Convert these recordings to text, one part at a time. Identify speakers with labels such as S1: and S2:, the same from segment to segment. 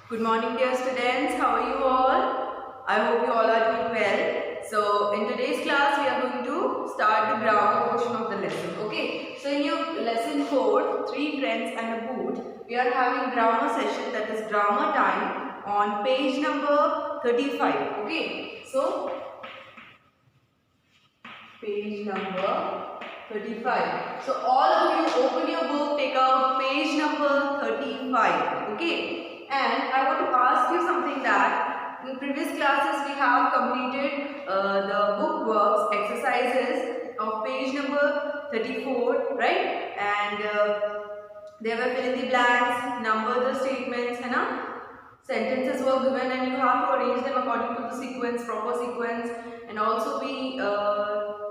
S1: Good morning, dear students. How are you all? I hope you all are doing well. So, in today's class, we are going to start the grammar portion of the lesson. Okay. So, in your lesson 4, Three Friends and a Boot, we are having grammar session, that is grammar time, on page number 35. Okay. So, page number 35. So, all of you open your book, take out page number 35. Okay. And I want to ask you something that in previous classes we have completed the book works exercises of page number 34, right? And they were fill in the blanks, number the statements, है ना? Sentences were given and you have to arrange them according to the sequence, proper sequence, and also we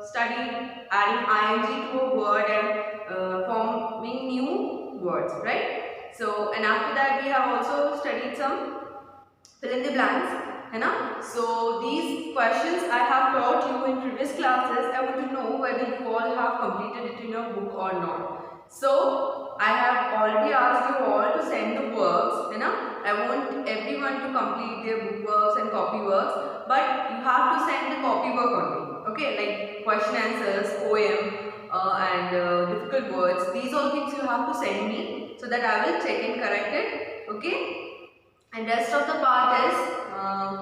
S1: studied adding ing to a word and forming new words, right? So, and after that we have also studied some fill in the blanks, है ना? So, these questions I have taught you in previous classes. I want to know whether you all have completed it in your book or not. So, I have already asked you all to send the works, है ना? I want everyone to complete their book works and copy works, but you have to send the copy work only. Okay, like question answers, poem, and difficult words. These all things you have to send me so that I will check and correct it. Okay, and rest of the part is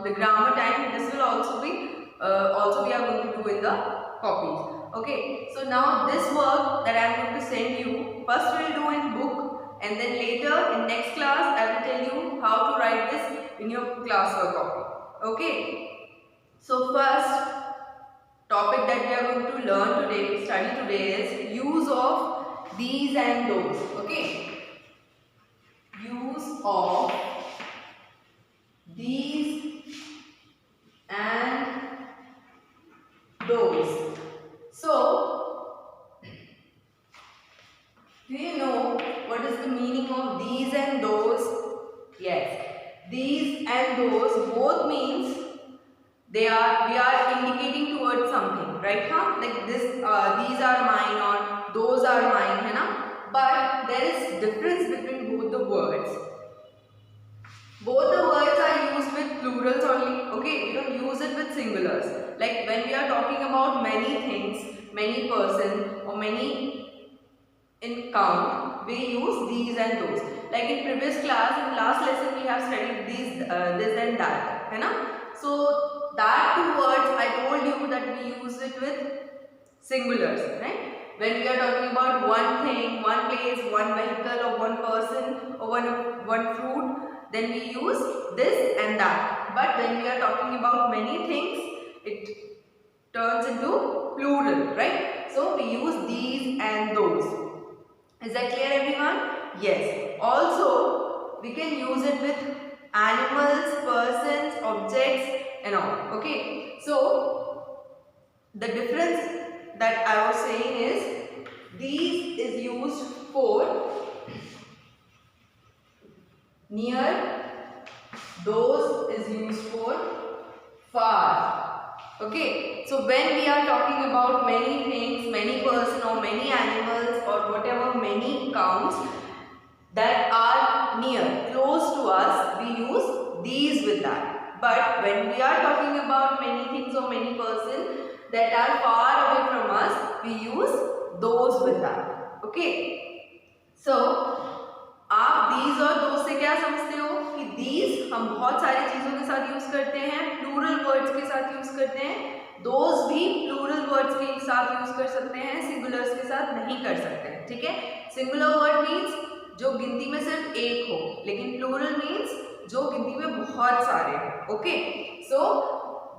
S1: the grammar time. This will also we are going to do in the copies. Okay, so now this work that I am going to send you, first we will do in book, and then later in next class I will tell you how to write this in your classwork copy. Okay, so first topic that we are going to learn today, study today, is use of these and those. Okay, use of these and those. So, do you know what is the meaning of these and those? Yes, these and those both means we are indicating towards something, right? Huh? Like this, these are mine or those are mine, है ना? But there is difference between both the words. Both the words are used with plurals only. Okay, we don't use it with singulars. Like when we are talking about many things, many person or many in count, we use these and those. Like in previous class, in last lesson we have studied these, this and that, है ना? So that two words I told you that we use it with singulars, right? When we are talking about one thing, one place, one vehicle or one person or one fruit, then we use this and that. But when we are talking about many things, it turns into plural, right? So we use these and those. Is that clear, everyone? Yes. Also, we can use it with animals, persons, objects and all. Okay. So, the difference that I was saying is, these is used for near, those is used for far. Okay, so when we are talking about many things, many person or many animals or whatever many counts that are near, close to us, we use these with that. But when we are talking about many things or many person that are far away from us, we use those with that. Okay, so आप these और those से क्या समझते हो कि these हम बहुत सारी चीजों के साथ यूज करते हैं, प्लूरल वर्ड्स के साथ यूज करते हैं, those भी प्लूरल वर्ड्स के साथ यूज कर सकते हैं, सिंगुलर्स के साथ नहीं कर सकते हैं. ठीक है, सिंगुलर वर्ड मीन्स जो गिनती में सिर्फ एक हो, लेकिन प्लूरल मीन्स जो गिनती में बहुत सारे हो. Okay, so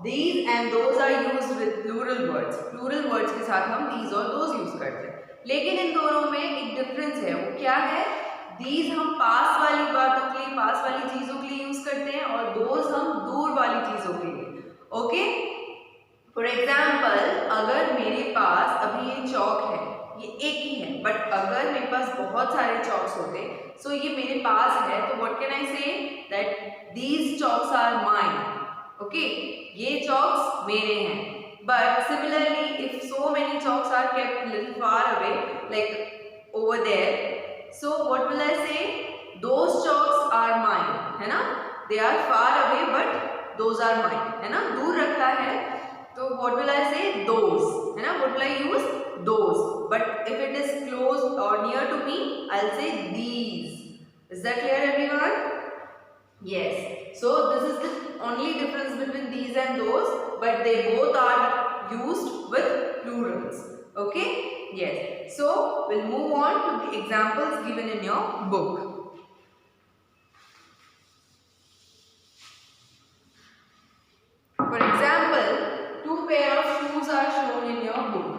S1: these and those are used with plural words. Plural words के साथ हम these और those यूज करते हैं. लेकिन इन दोनों में एक डिफरेंस है. वो क्या है? These हम पास वाली बातों के लिए, पास वाली चीजों के लिए यूज करते हैं और those हम दूर वाली चीजों के लिए. ओके, फॉर एग्जाम्पल, अगर मेरे पास अभी ये चौक है, ये एक ही है, बट अगर मेरे पास बहुत सारे चौक्स होते, सो ये मेरे पास है, तो what can I say that these chalks are mine. Okay, ये चौक्स मेरे हैं. But similarly if so many chalks are kept little far away, like over there, so what will I say? Those chalks are mine, है ना, they are far away but those are mine, है ना, दूर रखा है तो what will I say, those, है ना, what will I use, those, but if it is close or near to me I'll say these. Is that clear everyone? Yes, so this is the only difference between these and those, but they both are used with plurals. Okay, yes, so we'll move on to the examples given in your book. For example, 2 pair of shoes are shown in your book.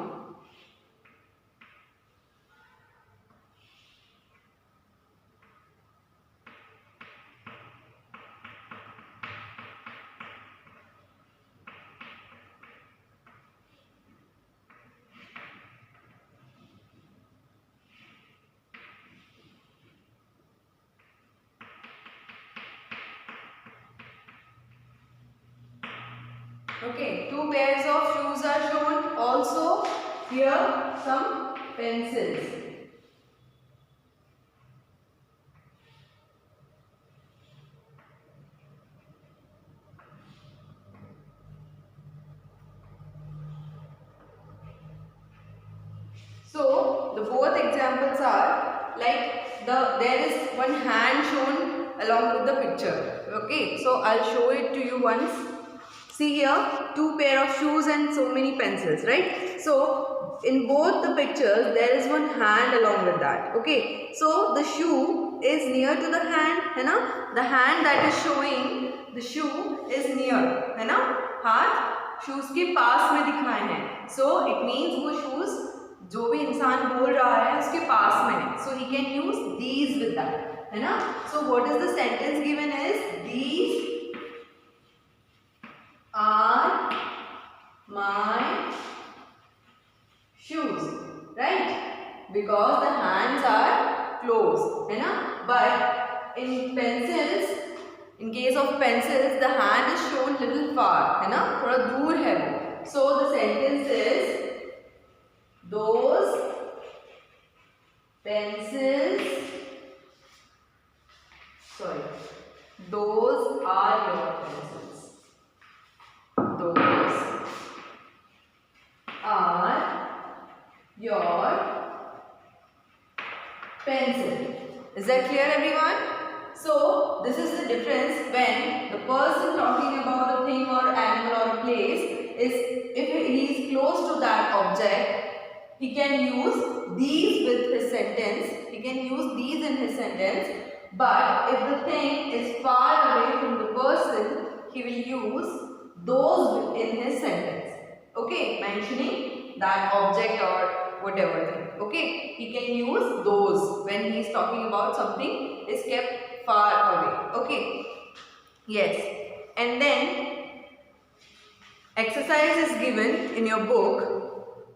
S1: Okay, 2 pairs of shoes are shown. Also, here some pencils. So, the both examples are like there is one hand shown along with the picture. Okay, so I'll show it to you once. See here, 2 pair of shoes and so many pencils, right? So, in both the pictures, there is one hand along with that. Okay, so the shoe is near to the hand, है ना? The hand that is showing the shoe is near, है ना? हाथ shoes के पास में दिखाए हैं. So, it means वो shoes जो भी इंसान बोल रहा है उसके पास में है. So, he can use these with that, है ना? So, what is the sentence given is these are my shoes, right? Because the hands are close, है ना? But in pencils, in case of pencils, the hand is shown little far, है ना? थोड़ा दूर है वो. So the sentence is those pencils, those are your pencils. Those are your pencil. Is that clear everyone? So this is the difference when the person talking about a thing or animal or place is, if he is close to that object, he can use these with his sentence. He can use these in his sentence. But if the thing is far away from the person, he will use those in his sentence. Okay, mentioning that object or whatever thing. Okay, he can use those when he is talking about something is kept far away. Okay, yes, and then exercise is given in your book.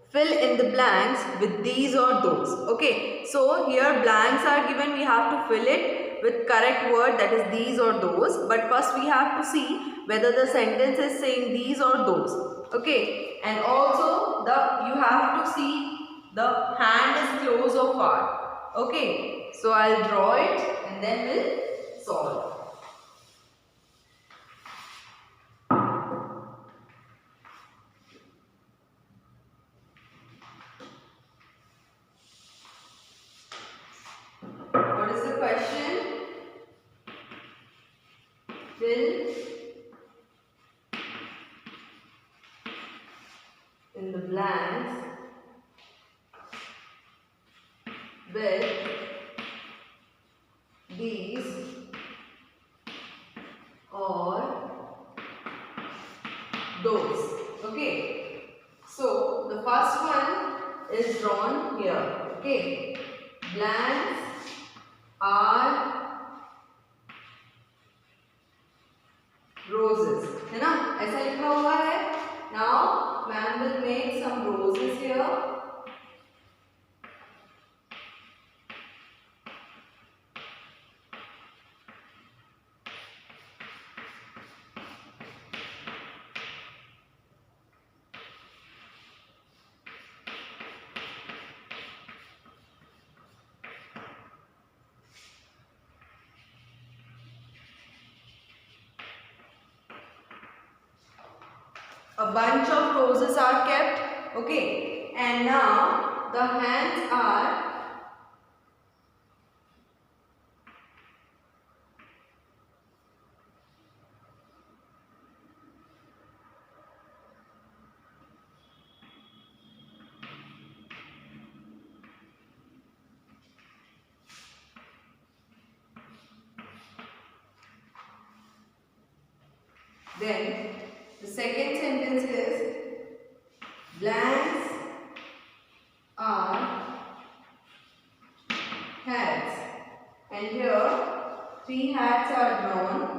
S1: Fill in the blanks with these or those. Okay, so here blanks are given, we have to fill it with correct word, that is these or those. But first we have to see whether the sentence is saying these or those. Okay, and also you have to see the hand is close or far. Okay, so I'll draw it and then we'll solve. What is the question? Fill in the blanks with these or those. Okay, so the first one is drawn here. Okay, blanks are roses, है ना, ऐसा लिखा हुआ है. Now ma'am will make some roses here. a bunch of roses are kept. Okay, and now the hands are then the second sentence is blanks are hats, and here 3 hats are drawn.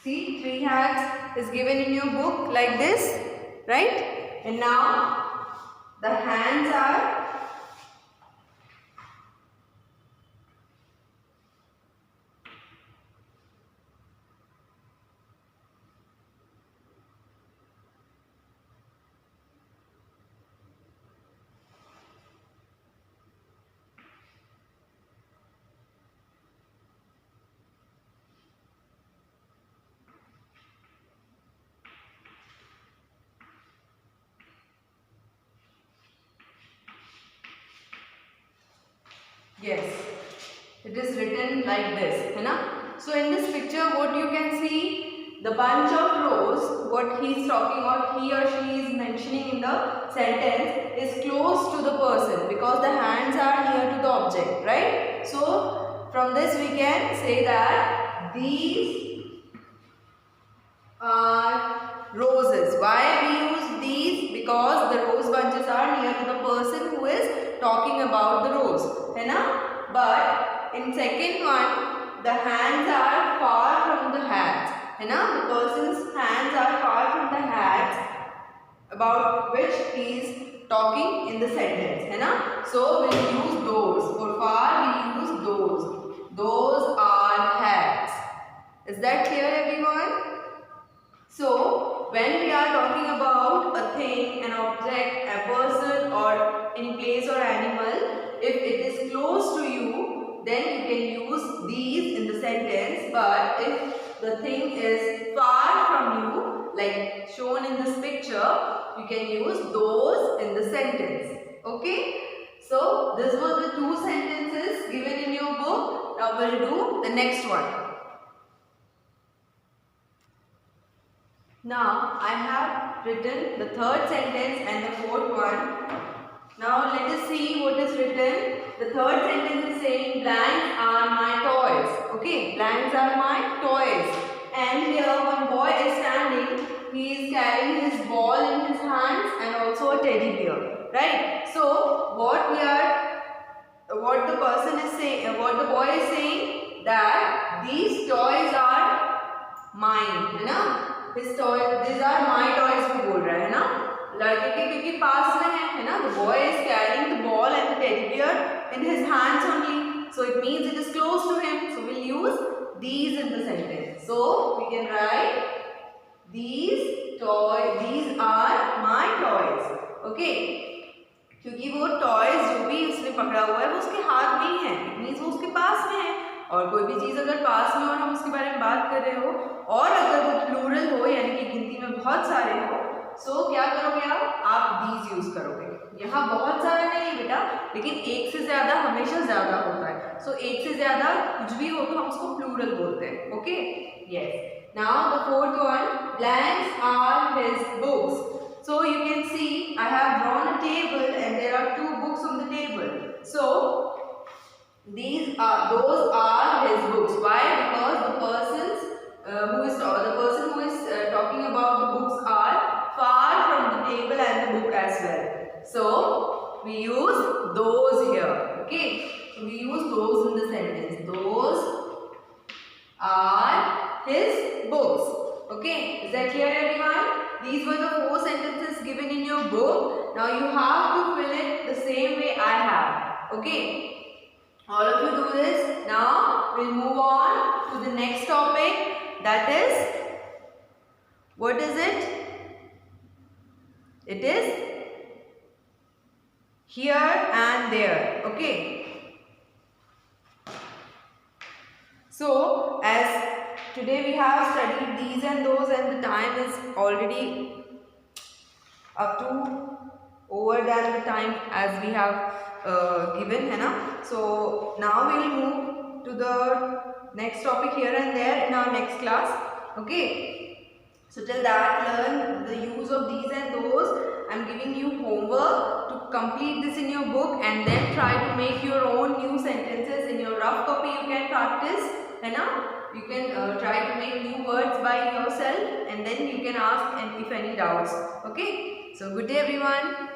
S1: See, 3 hats is given in your book like this, right? And now the hands are yes, it is written like this, है ना? So in this picture, what you can see, the bunch of rows, what he is talking or he or she is mentioning in the sentence is close to the person because the hands are near to the object, right? So from this we can say that these are roses. Why we use these? Because the rose bunches are near to the person who is talking about the rose, है ना? But in second one, the hands are far from the hats, है ना? The person's hands are far from the hats about which he is talking in the sentence, है ना? So we'll use those. For far we use those. Those are hats. Is that clear, everyone? So when we are talking about a thing, an object, a person or any place or animal, if it is close to you, then you can use these in the sentence. But if the thing is far from you, like shown in this picture, you can use those in the sentence. Okay? So these were the 2 sentences given in your book. Now we'll do the next one. Now I have written the 3rd sentence and the 4th one. Now let us see what is written. The 3rd sentence is saying blanks are my toys. Okay, blanks are my toys. And here one boy is standing. He is carrying his ball in his hands and also a teddy bear. Right? So what the person is saying, what the boy is saying, that these toys are mine, है ना? His toys, these are my toys वो बोल रहा है ना? लड़के के क्योंकि पास में है ना? The boy is carrying the ball and the teddy bear in his hands only. So it means it is close to him. So we'll use these in the sentence. So we can write these are my toys. Okay? क्योंकि वो toys जो भी उसने पकड़ा हुआ है वो उसके हाथ में ही है. It means वो उसके पास में है. और कोई भी चीज़ अगर पास में और हम उसके बारे में बात कर रहे हो और अगर वो प्लूरल हो यानी कि गिनती में बहुत सारे हो, सो क्या करोगे आप दीज यूज करोगे. यहाँ बहुत सारा नहीं है बेटा, लेकिन एक से ज़्यादा हमेशा ज़्यादा होता है. सो एक से ज़्यादा कुछ भी हो तो हम उसको प्लूरल बोलते हैं. Okay, yes. Now the 4th one, blanks are his books. So you can see I have drawn a table and there are 2 books on the table. So those are his books. Why? Because the person who is talking about the books are far from the table and the book as well. So we use those here. Okay, so we use those in the sentence. Those are his books. Okay, is that clear, everyone? these were the 4 sentences given in your book. Now you have to fill it the same way I have. Okay. All of you do this. Now we'll move on to the next topic. That is, what is it? It is here and there. Okay. So as today we have studied these and those, and the time is already up to over than the time as we have given, है ना? So now we will move to the next topic here and there in our next class. Okay. So till that, learn the use of these and those. I am giving you homework to complete this in your book, and then try to make your own new sentences in your rough copy. You can practice, है ना? You can try to make new words by yourself, and then you can ask if any doubts. Okay. So good day everyone.